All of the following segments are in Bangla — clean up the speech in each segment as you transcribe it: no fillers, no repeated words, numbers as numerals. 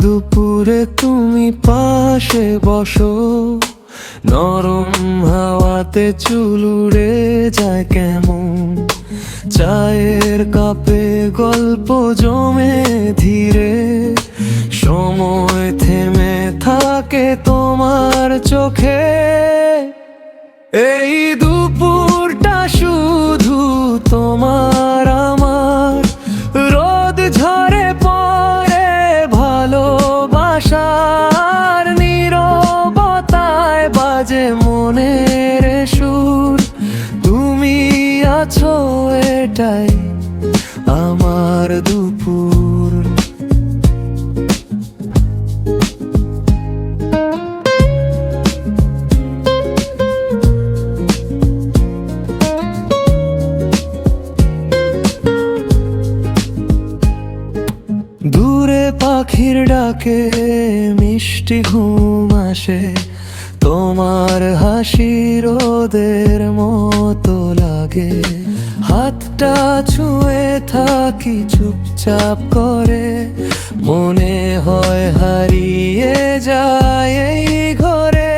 দুপুরে তুমি পাশে বসো, নরম হাওয়াতে চুল উড়ে যায় কেমন। চায়ের কাপে গল্প জমে ধীরে, সময় থেমে থাকে তোমার চোখে। এই দুপুরটা শুধু তোমার আমার, রোদ ঝরে পড়ে ভালোবাসার, নীরবতায় বাজে মনের সুর। তুমি আছো, এটাই আমার দুপুর। দূরে পাখির ডাকে মিষ্টি ঘুম আসে, তোমার হাসি রোদের মতো লাগে। হাতটা ছুঁয়ে থাকি চুপচাপ করে, মনে হয় হারিয়ে যায় এই ঘরে।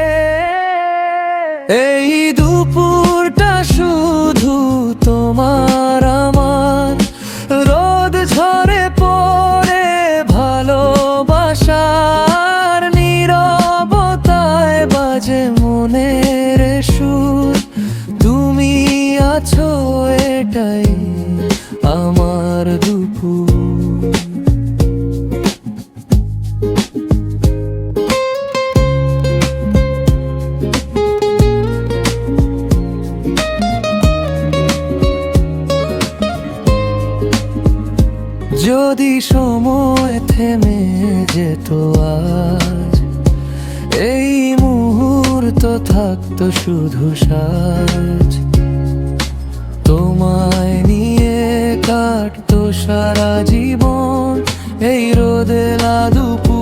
এই দুপুরটা শুধু তোমার আমার, রোদ ঝরে পড়ে ভালোবাসার, নীরবতায় বাজে মনের সুর। তুমি আছো, এটাই আমার দুপুর। যদি সময় থেমে যেত আজ, এই মুহূর্ত থাকতো শুধু সাজ। তোমায় নিয়ে কাটতো সারা জীবন এই রোদেলা দুপুর।